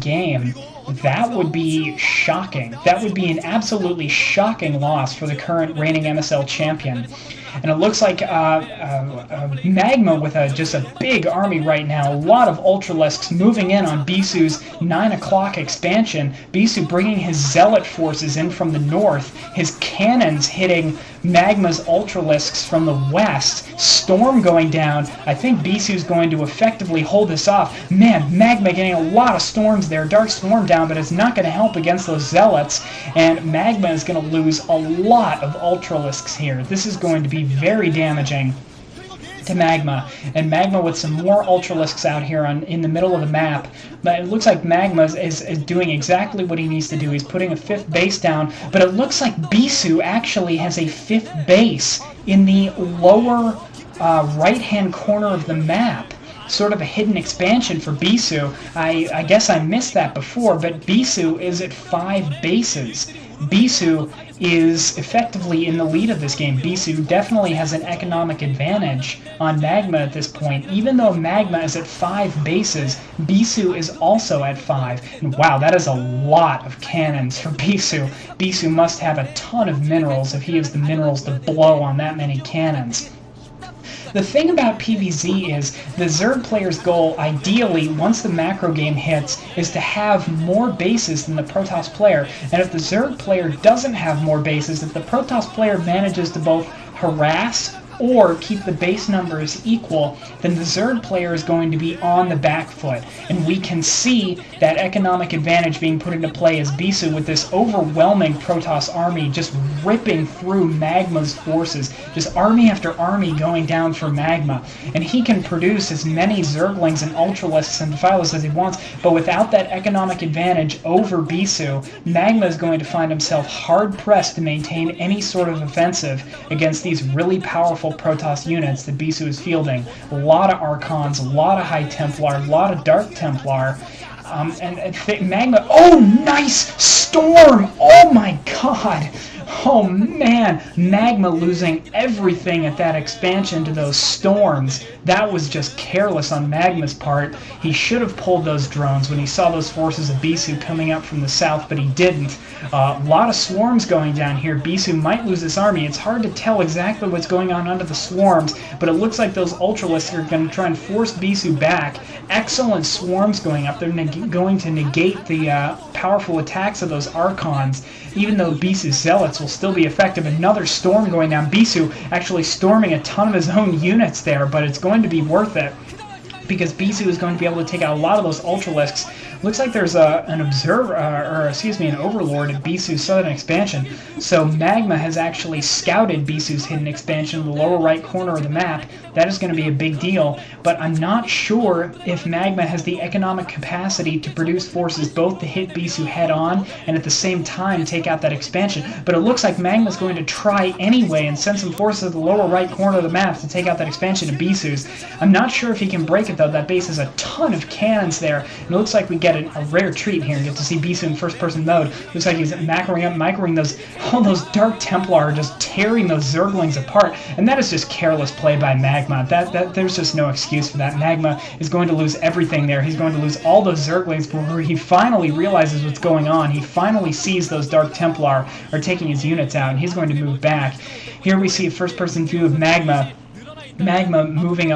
game, that would be shocking. That would be an absolutely shocking loss for the current reigning MSL champion. And it looks like Magma with just a big army right now. A lot of Ultralisks moving in on Bisu's 9 o'clock expansion. Bisu bringing his Zealot forces in from the north. His cannons hitting Magma's Ultralisks from the west. Storm going down. I think Bisu's going to effectively hold this off. Man, Magma getting a lot of storms there. Dark Storm down, but it's not going to help against those Zealots. And Magma is going to lose a lot of Ultralisks here. This is going to be very damaging to Magma, and Magma with some more Ultralisks out here in the middle of the map. But it looks like Magma is doing exactly what he needs to do. He's putting a 5th base down, but it looks like Bisu actually has a 5th base in the lower right-hand corner of the map. Sort of a hidden expansion for Bisu. I guess I missed that before, but Bisu is at 5 bases. Bisu is effectively in the lead of this game. Bisu definitely has an economic advantage on Magma at this point. Even though Magma is at 5 bases, Bisu is also at 5. And wow, that is a lot of cannons for Bisu. Bisu must have a ton of minerals if he has the minerals to blow on that many cannons. The thing about PvZ is the Zerg player's goal, ideally, once the macro game hits, is to have more bases than the Protoss player. And if the Zerg player doesn't have more bases, if the Protoss player manages to both harass or keep the base numbers equal, then the Zerg player is going to be on the back foot. And we can see that economic advantage being put into play as Bisu with this overwhelming Protoss army just ripping through Magma's forces. Just army after army going down for Magma. And he can produce as many Zerglings and Ultralisks and Defilas as he wants, but without that economic advantage over Bisu, Magma is going to find himself hard-pressed to maintain any sort of offensive against these really powerful Protoss units that Bisu is fielding. A lot of Archons, a lot of High Templar, a lot of Dark Templar, and Magma... Oh, nice! Storm! Oh my god! Oh man, Magma losing everything at that expansion to those storms. That was just careless on Magma's part. He should have pulled those drones when he saw those forces of Bisu coming up from the south, but he didn't. A lot of swarms going down here. Bisu might lose this army. It's hard to tell exactly what's going on under the swarms, but it looks like those Ultralisks are going to try and force Bisu back. Excellent swarms going up. They're going to negate the powerful attacks of those Archons, even though Bisu's Zealots will still be effective. Another storm going down. Bisu actually storming a ton of his own units there, but it's going to be worth it because Bisu is going to be able to take out a lot of those Ultralisks. Looks like there's an Overlord at Bisu's southern expansion. So Magma has actually scouted Bisu's hidden expansion in the lower right corner of the map. That is going to be a big deal, but I'm not sure if Magma has the economic capacity to produce forces both to hit Bisu head-on and at the same time take out that expansion. But it looks like Magma's going to try anyway and send some forces to the lower right corner of the map to take out that expansion to Bisu's. I'm not sure if he can break it though. That base has a ton of cannons there, and it looks like we get a rare treat here. You get to see Bisu in first-person mode. Looks like he's microing those. All those Dark Templar are just tearing those Zerglings apart, and that is just careless play by Magma. There's just no excuse for that. Magma is going to lose everything there. He's going to lose all those Zerglings before he finally realizes what's going on. He finally sees those Dark Templar are taking his units out, and he's going to move back. Here we see a first-person view of Magma moving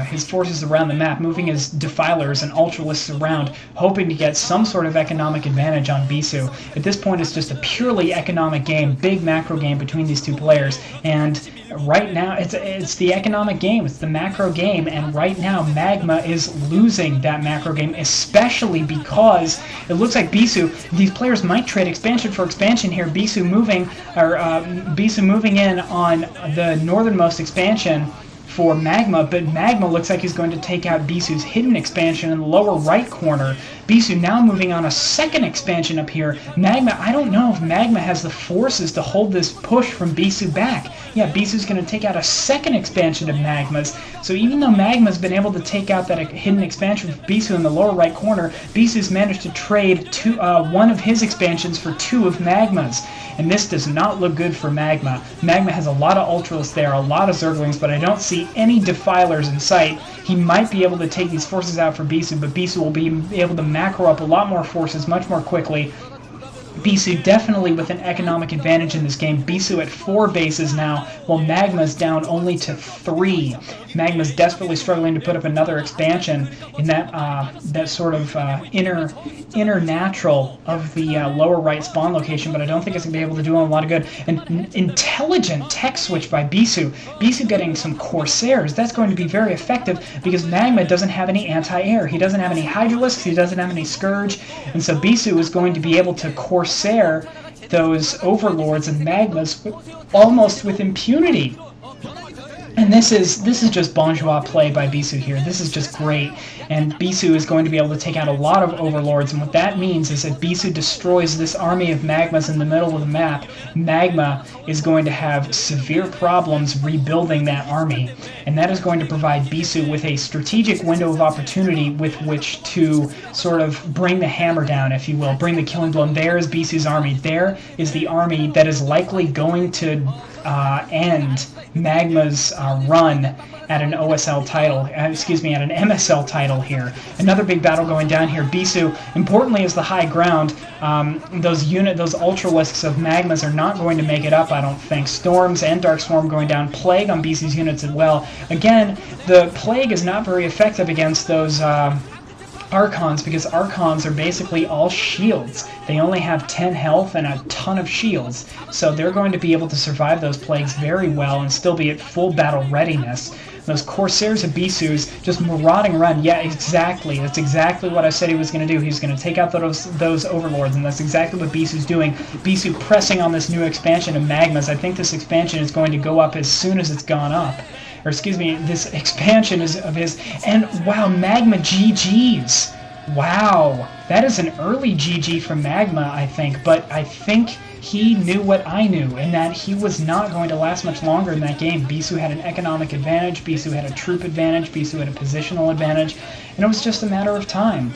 his forces around the map, moving his Defilers and Ultralisks around, hoping to get some sort of economic advantage on Bisu. At this point, it's just a purely economic game, big macro game between these two players, and right now, it's the economic game, it's the macro game, and right now, Magma is losing that macro game, especially because it looks like Bisu, these players might trade expansion for expansion here. Bisu moving in on the northernmost expansion for Magma, but Magma looks like he's going to take out Bisu's hidden expansion in the lower right corner. Bisu now moving on a second expansion up here. Magma, I don't know if Magma has the forces to hold this push from Bisu back. Yeah, Bisu's going to take out a second expansion of Magma's. So even though Magma's been able to take out that hidden expansion of Bisu in the lower right corner, Bisu's managed to trade one of his expansions for 2 of Magma's. And this does not look good for Magma. Magma has a lot of Ultralisks there, a lot of Zerglings, but I don't see see any defilers in sight. He might be able to take these forces out for Bisu, but Bisu will be able to macro up a lot more forces much more quickly. Bisu definitely with an economic advantage in this game. Bisu at 4 bases now, while Magma's down only to 3. Magma's desperately struggling to put up another expansion in that that sort of inner natural of the lower right spawn location, but I don't think it's going to be able to do him a lot of good. An intelligent tech switch by Bisu. Bisu getting some Corsairs. That's going to be very effective because Magma doesn't have any anti-air. He doesn't have any Hydralisks. He doesn't have any Scourge. And so Bisu is going to be able to Corsair those Overlords and Magmas almost with impunity. And this is just bourgeois play by Bisu here. This is just great. And Bisu is going to be able to take out a lot of Overlords. And what that means is that Bisu destroys this army of Magmas in the middle of the map. Magma is going to have severe problems rebuilding that army. And that is going to provide Bisu with a strategic window of opportunity with which to sort of bring the hammer down, if you will. Bring the killing blow. And there is Bisu's army. There is the army that is likely going to end Magma's run at an OSL title, at an MSL title here. Another big battle going down here. Bisu, importantly, is the high ground. Those Ultralisks of Magmas are not going to make it up, I don't think. Storms and Dark Swarm going down. Plague on Bisu's units as well. Again, the Plague is not very effective against those Archons, because Archons are basically all shields. They only have 10 health and a ton of shields, so they're going to be able to survive those plagues very well and still be at full battle readiness. Those Corsairs of Bisu's just marauding around. Yeah, exactly. That's exactly what I said he was going to do. He's going to take out those Overlords, and that's exactly what Bisu's doing. Bisu pressing on this new expansion of Magmas. I think this expansion is going to go up as soon as it's gone up. Or excuse me, this expansion is of his, and wow, Magma GG's. Wow, that is an early GG from Magma, I think, but I think he knew what I knew, and that he was not going to last much longer in that game. Bisu had an economic advantage, Bisu had a troop advantage, Bisu had a positional advantage, and it was just a matter of time.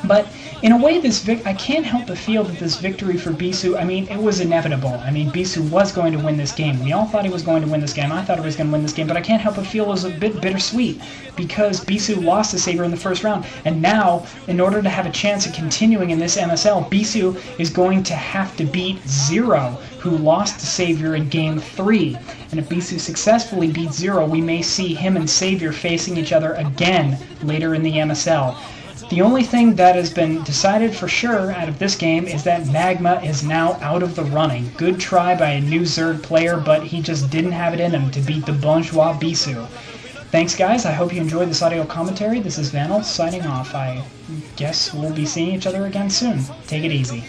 But in a way, I can't help but feel that this victory for Bisu, I mean, it was inevitable. I mean, Bisu was going to win this game. We all thought he was going to win this game. I thought he was going to win this game, but I can't help but feel it was a bit bittersweet because Bisu lost to Saber in the first round. And now, in order to have a chance at continuing in this MSL, Bisu is going to have to beat Zero, who lost to Savior in Game 3. And if Bisu successfully beats Zero, we may see him and Savior facing each other again later in the MSL. The only thing that has been decided for sure out of this game is that Magma is now out of the running. Good try by a new Zerg player, but he just didn't have it in him to beat the bourgeois Bisu. Thanks, guys. I hope you enjoyed this audio commentary. This is Vanel signing off. I guess we'll be seeing each other again soon. Take it easy.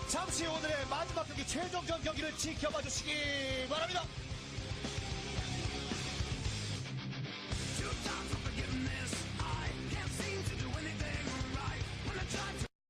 잠시 오늘의 마지막 경기 최종전 경기를 지켜봐 주시기 바랍니다.